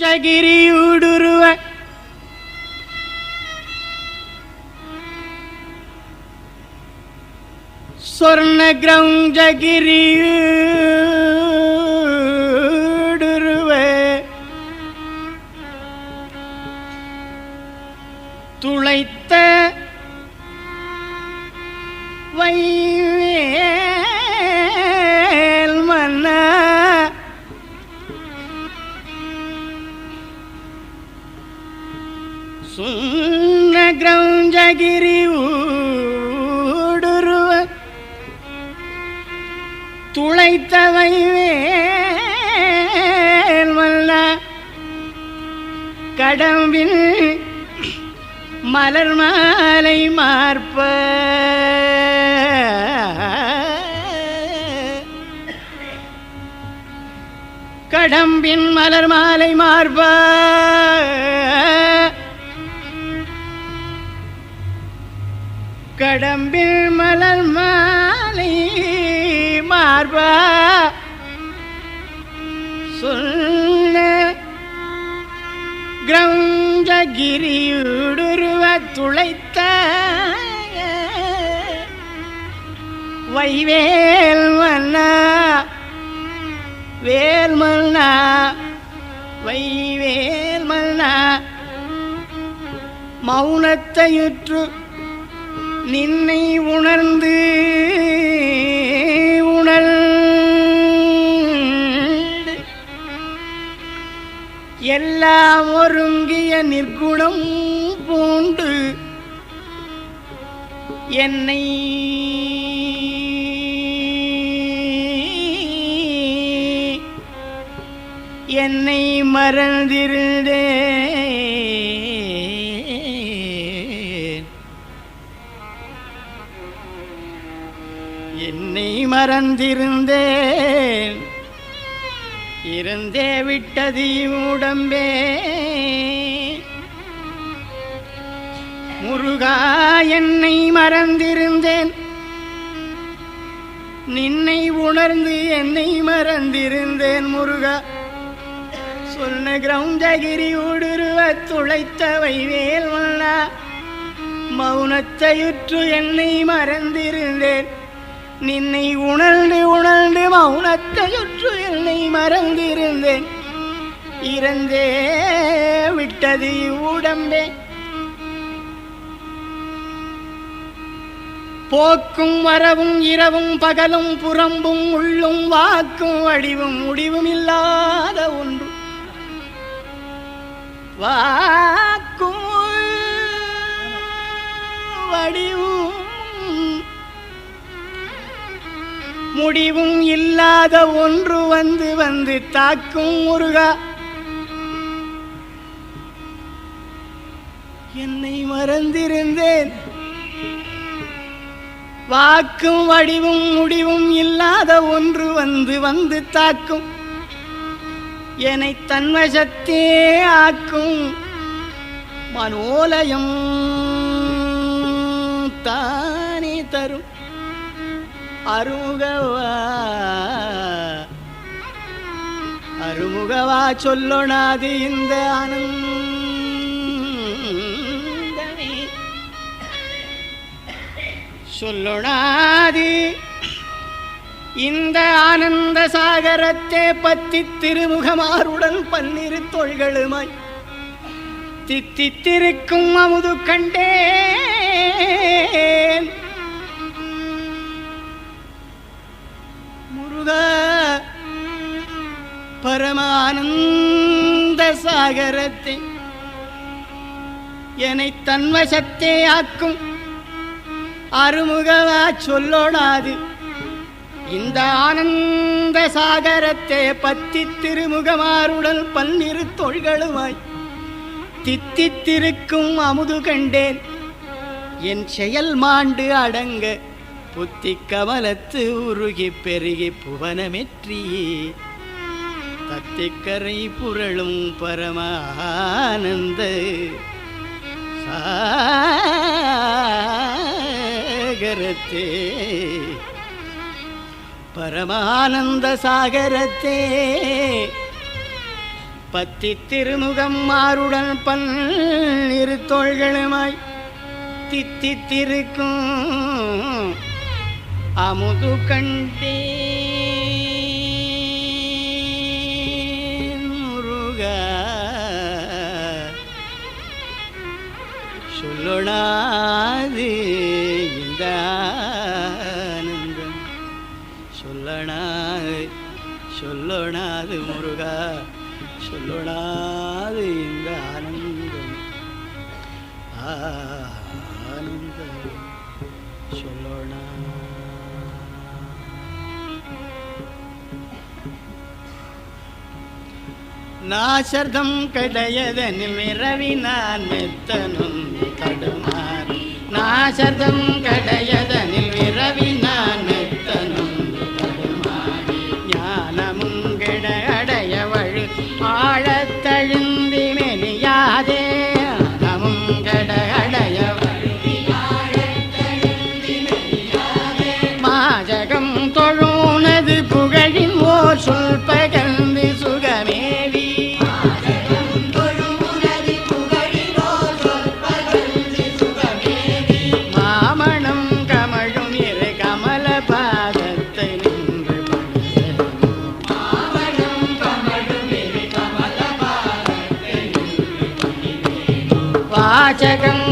ஜகிரியூடுருவ சொர்ண கிரௌஞ்சகிரியூடுருவ துளைத்த வைவேல் மன்னா சுன்ன கிரௌஞ்சகிரி ஊடுருவ துளைத்த வைவேல் மன்னா கடம்பில் மலர் மாலை மார்ப கடம்பின் மலர் மாலை மார்ப கடம்பில் மலர் மாலை மார்ப சொன்ன கிரௌஞ்சகிரியுடுருவ துளைத்த வைவேல் மன்னா வேல் மன்னா வைவேல் மன்னா மௌனத்தையுற்று நின்னை உணர்ந்து எல்லாம் ஒருங்கிய நிற்குணம் பூண்டு என்னை என்னை மறந்திருந்தேன் என்னை மறந்திருந்தேன் இருந்தே விட்டது உடம்பே முருகா என்னை மறந்திருந்தேன் நின்னை உணர்ந்து என்னை மறந்திருந்தேன் முருகா சொன்ன கிரௌஞ்சகிரி ஊடுருவ துளைத்த வைவேல் மன்னா மௌனத்தையுற்று என்னை மறந்திருந்தேன் நின்னை உணர்ந்து மௌனத்தையுற்று என்னை மறந்திருந்தேன் இறந்தே விட்டது உடம்பே போக்கும் வரவும் இரவும் பகலும் புறம்பும் உள்ளும் வாக்கும் வடிவும் முடிவும் இல்லாத ஒன்று வாக்கும் வடிவும் முடிவும் இல்லாத ஒன்று வந்து வந்து தாக்கும் முருகா என்னை மறந்திருந்தேன் வாக்கும் வடிவும் முடிவும் இல்லாத ஒன்று வந்து வந்து தாக்கும் என்னை தன்வசத்தே ஆக்கும் மனோலயம் தானே தரும் அருமுகவா சொல்லொணாது இந்த ஆனந்தமே சொல்லொணாது இந்த ஆனந்த சாகரத்தே பத்தி திருமுகமாருடன் பன்னிரு தோள்களுமாய் தித்தித்திருக்கும் அமுது கண்டேன் முருகா பரமானந்த சாகரத்தை என்னை தன்வசத்தே ஆக்கும் அருமுகவா சொல்லோடாது இந்த ஆனந்த சாகரத்தை பத்தி திருமுகமாருடன் பன்னிரு தோள்களுமாய் தித்தித்திருக்கும் அமுது கண்டேன் என் செயல் மாண்டு அடங்க புத்தி கமலத்து உருகி பெருகி புவனமெற்றியே தத்திக்கரை புரளும் பரமானந்த சாகரத்தே பரமானந்த சாகரத்தே பத்தி திருமுகம் மாறுடன் பன்னிரு தோள்களுமாய் தித்தித்திருக்கும் அமுது கண்டே முருகா சொல்லொணாது இந்த ஆனந்தம் சொல்லொணாது முருகா சொல்லொணாது இந்த ஆனந்தம் ஆனந்தம் சொல்லொணா நாசர்தம் கடையதனில் மிரவி நான் மெத்தனும் தடுமாறு நாசர்தம் கடையதனில் விரவி நான் மெத்தனும் தடுமாறு ஞானமும் கெட அடைய வழி ஆழத்தழுந்தி மெலியாதே ஞானமும் கெட அடைய மாஜகம் தொழுனது புகழின் ஓர் சொல் பகர்ந்து சுகமேவி மாமணம் கமழும் இரு கமல பாதத்தை நின்று வாசகம்